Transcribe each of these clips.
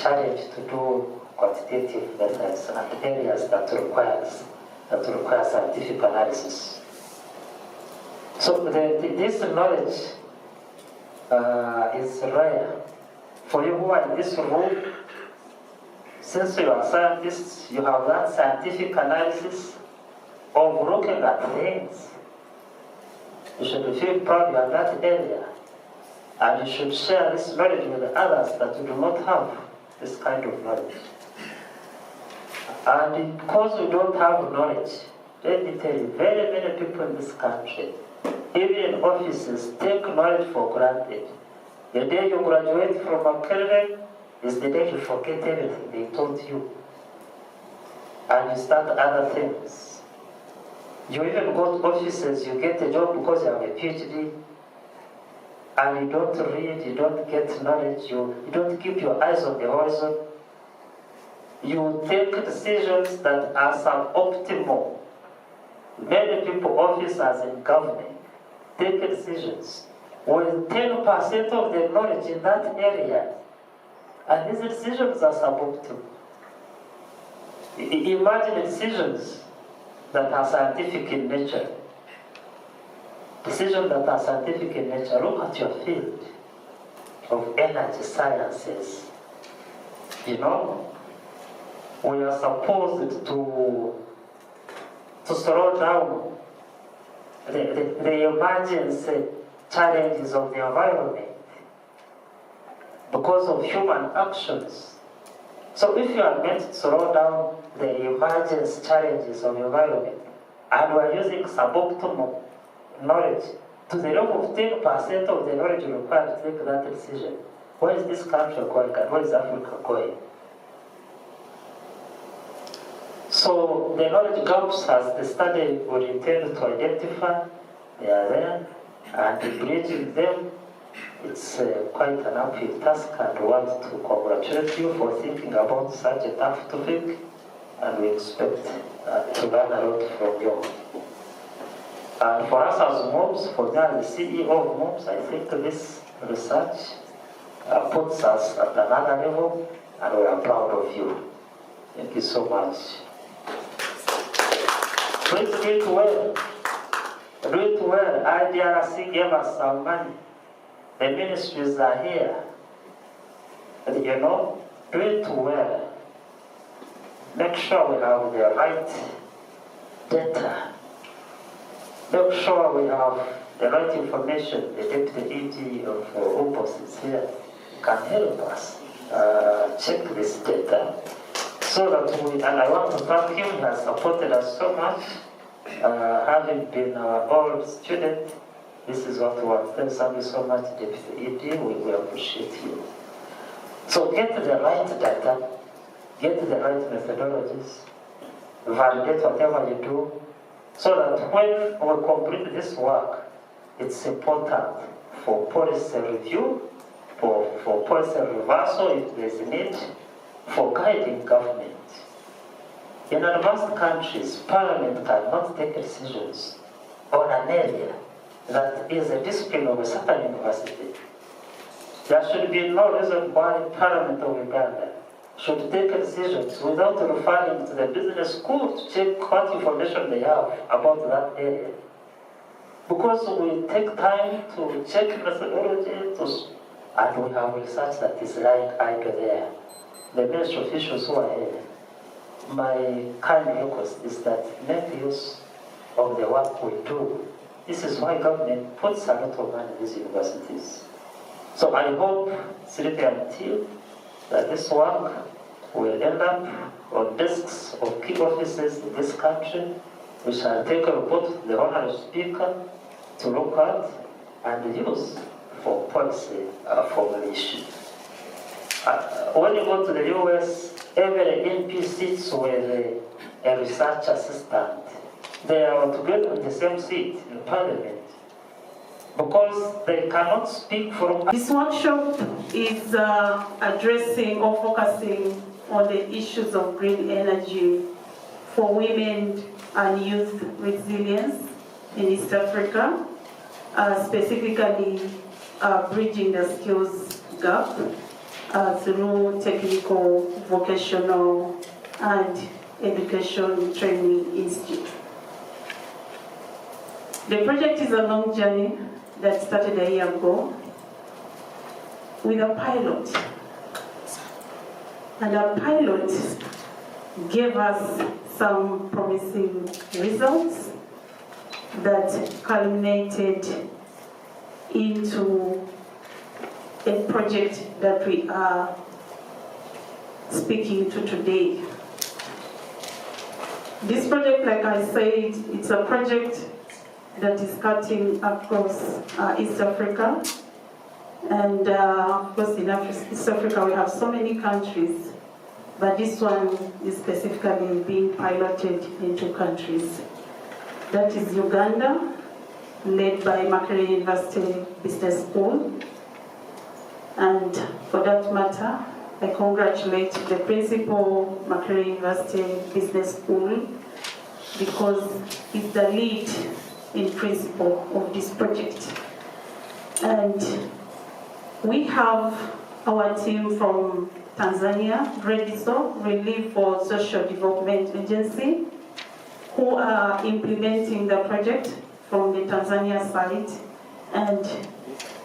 challenged to do quantitative methods and areas that require scientific analysis. So this knowledge is rare. For you who are in this room, since you are scientists, you have that scientific analysis of looking at things. You should feel proud you have that area. And you should share this knowledge with others that do not have this kind of knowledge. And because we don't have knowledge, let me tell you, very many people in this country, even in offices, take knowledge for granted. The day you graduate from Makerere is the day you forget everything they taught you. And you start other things. You even go to offices, you get a job because you have a PhD, and you don't read, you don't get knowledge, you don't keep your eyes on the horizon. You take decisions that are suboptimal. Many people, officers in government, take decisions with 10% of their knowledge in that area. And these decisions are suboptimal. Imagine decisions that are scientific in nature. Decisions that are scientific in nature. Look at your field of energy sciences. You know, we are supposed to slow down the emergency challenges of the environment because of human actions. So if you are meant to slow down the emergency challenges of the environment, and we are using suboptimal knowledge to the level of 10% of the knowledge required to take that decision, where is this country going and where is Africa going? So the knowledge gaps, as the study would intend to identify, they are there, and bridging them, it's quite an uphill task, and we want to congratulate you for thinking about such a tough topic, and we expect to learn a lot from you. And for us as Mubs, for me as the CEO of Mubs, I think this research puts us at another level, and we are proud of you. Thank you so much. Please do it well. Do it well. IDRC gave us some money. The ministries are here. And you know, do it well. Make sure we have the right data. Make sure we have the right information. The deputy ED of Mubs is here. Can help us check this data. So that we, and I want to thank him, he has supported us so much. Having been our old student, this is what we want. Thank you so much, Deputy ED, we appreciate you. So get the right data, get the right methodologies, validate whatever you do, so that when we complete this work, it's important for policy review, for policy reversal if there's a need, for guiding government. In advanced countries, parliament cannot take decisions on an area that is a discipline of a certain university. There should be no reason why Parliament of Uganda should take decisions without referring to the business school to check what information they have about that area. Because we take time to check methodology, and we have research that is lying idle there. The ministry officials who are here, my kind request is that make use of the work we do. This is why government puts a lot of money in these universities. So I hope, sleep until that this work will end up on desks of key offices in this country. We shall take a report to the Honorable Speaker to look at and use for policy formulation. When you go to the US, every MP sits with a research assistant. They are together in the same seat in Parliament because they cannot speak from... This workshop is addressing or focusing on the issues of green energy for women and youth resilience in East Africa, specifically bridging the skills gap. through technical, vocational, and education training institute. The project is a long journey that started a year ago with a pilot. And our pilot gave us some promising results that culminated into a project that we are speaking to today. This project, like I said, it's a project that is cutting across East Africa. And of course, in East Africa, we have so many countries, but this one is specifically being piloted in 2 countries. That is Uganda, led by Makerere University Business School. And for that matter, I congratulate the principal, Makerere University Business School, because it's the lead in principle of this project. And we have our team from Tanzania, REDISO, Relief for Social Development Agency, who are implementing the project from the Tanzania side. And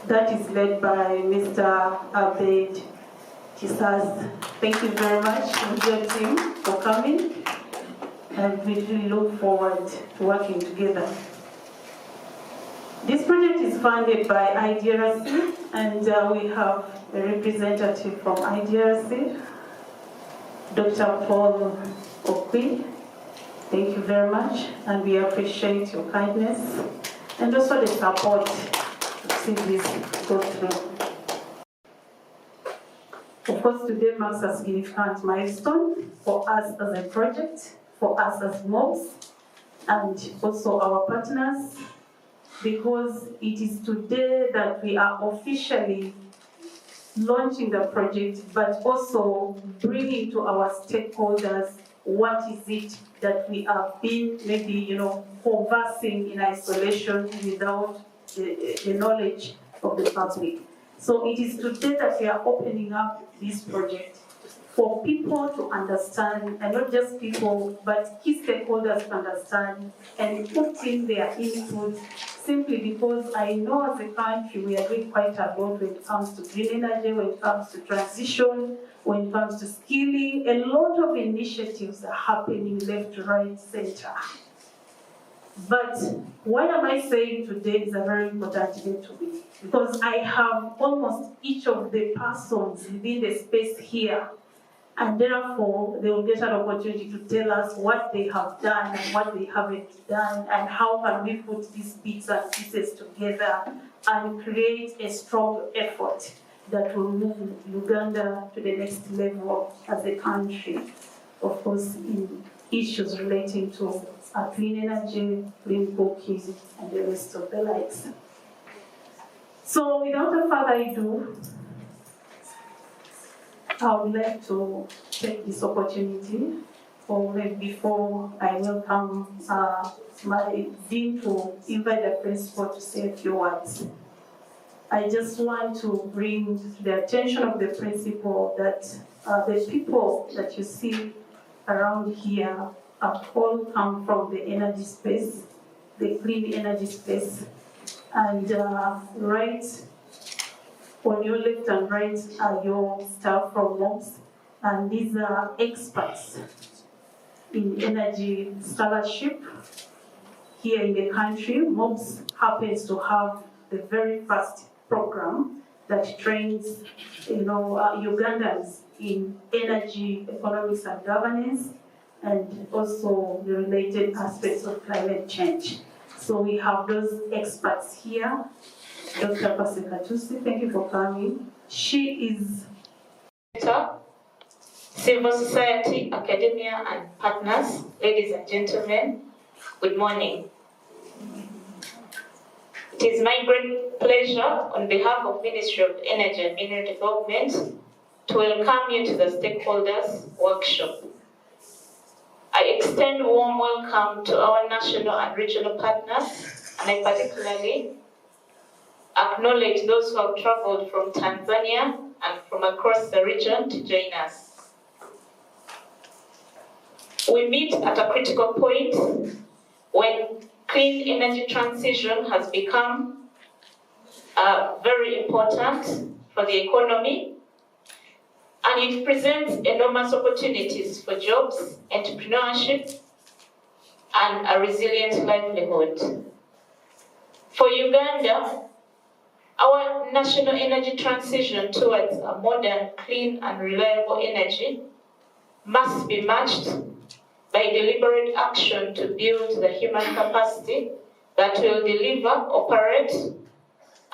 that is led by Mr. Abed Chisaz. Thank you very much, and your team, for coming. And we really look forward to working together. This project is funded by IDRC, and we have a representative from IDRC, Dr. Paul Okwi. Thank you very much, and we appreciate your kindness and also the support to see this go through. Of course, today marks a significant milestone for us as a project, for us as Mubs, and also our partners, because it is today that we are officially launching the project, but also bringing to our stakeholders what is it that we have been maybe, conversing in isolation without the knowledge of the public. So it is today that we are opening up this project for people to understand, and not just people, but key stakeholders to understand and put in their input, simply because I know as a country we are doing quite a lot when it comes to green energy, when it comes to transition, when it comes to skilling. A lot of initiatives are happening left, right, center. But why am I saying today is a very important day to me? Because I have almost each of the persons within the space here, and therefore they will get an opportunity to tell us what they have done and what they haven't done, and how can we put these bits and pieces together and create a strong effort that will move Uganda to the next level as a country, of course, in issues relating to clean energy, clean cooking, and the rest of the likes. So without further ado, I would like to take this opportunity, or before I welcome my dean to invite the principal to say a few words. I just want to bring to the attention of the principal that the people that you see around here have all come from the energy space, the clean energy space. And right on your left and right are your staff from Mubs, and these are experts in energy scholarship here in the country. Mubs happens to have the very first program that trains Ugandans in energy, economics and governance, and also the related aspects of climate change. So we have those experts here. Dr. Pasekatusi, thank you for coming. She is civil society, academia, and partners. Ladies and gentlemen, good morning. It is my great pleasure on behalf of Ministry of Energy and Mineral Development to welcome you to the Stakeholders Workshop. I extend a warm welcome to our national and regional partners, and I particularly acknowledge those who have traveled from Tanzania and from across the region to join us. We meet at a critical point when clean energy transition has become very important for the economy, and it presents enormous opportunities for jobs, entrepreneurship, and a resilient livelihood. For Uganda, our national energy transition towards a modern, clean, and reliable energy must be matched by deliberate action to build the human capacity that will deliver, operate,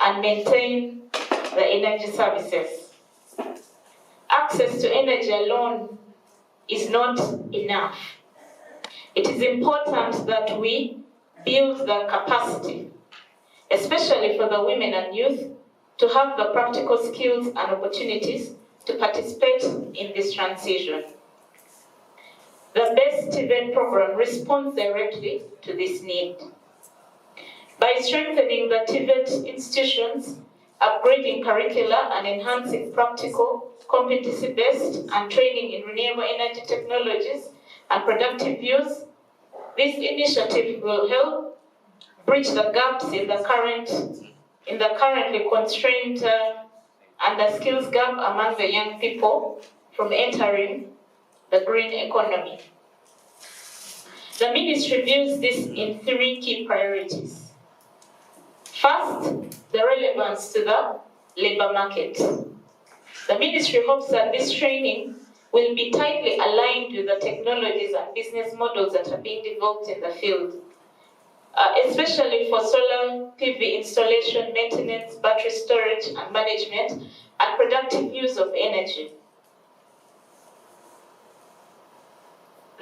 and maintain the energy services. Access to energy alone is not enough. It is important that we build the capacity, especially for the women and youth, to have the practical skills and opportunities to participate in this transition. The BEST event program responds directly to this need. By strengthening the TVET institutions, upgrading curricula, and enhancing practical, competency-based, and training in renewable energy technologies and productive use, this initiative will help bridge the gaps in the currently constrained and the skills gap among the young people from entering the green economy. The ministry views this in 3 key priorities. First, the relevance to the labor market. The ministry hopes that this training will be tightly aligned with the technologies and business models that are being developed in the field, especially for solar PV installation, maintenance, battery storage and management, and productive use of energy.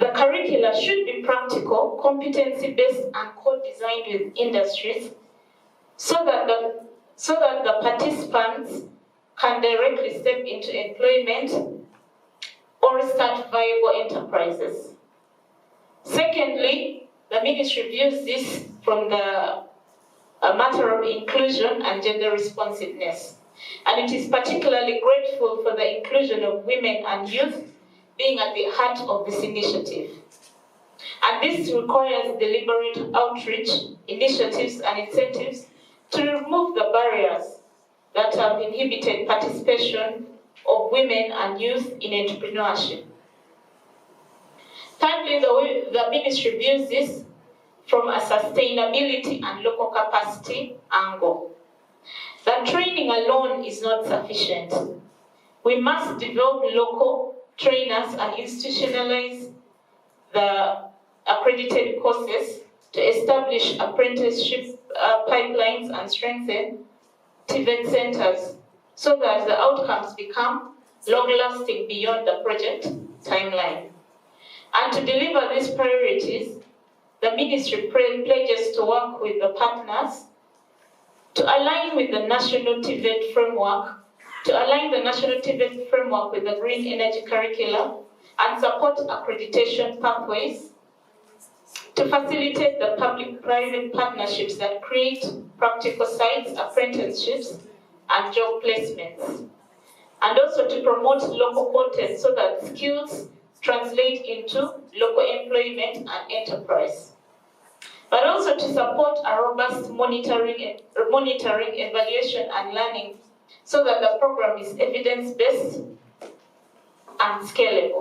The curricula should be practical, competency-based, and co-designed with industries so that the participants can directly step into employment or start viable enterprises. Secondly, the ministry views this from the matter of inclusion and gender responsiveness, and it is particularly grateful for the inclusion of women and youth being at the heart of this initiative. And this requires deliberate outreach, initiatives, and incentives to remove the barriers that have inhibited participation of women and youth in entrepreneurship. Thirdly, the ministry views this from a sustainability and local capacity angle. That training alone is not sufficient. We must develop local trainers and institutionalize the accredited courses to establish apprenticeship pipelines and strengthen TVET centers so that the outcomes become long-lasting beyond the project timeline. And to deliver these priorities, the ministry pledges to work with the partners to align with the national TVET framework, with the green energy curricula and support accreditation pathways to facilitate the public-private partnerships that create practical sites, apprenticeships, and job placements. And also to promote local content so that skills translate into local employment and enterprise. But also to support a robust monitoring, evaluation, and learning so that the program is evidence-based and scalable.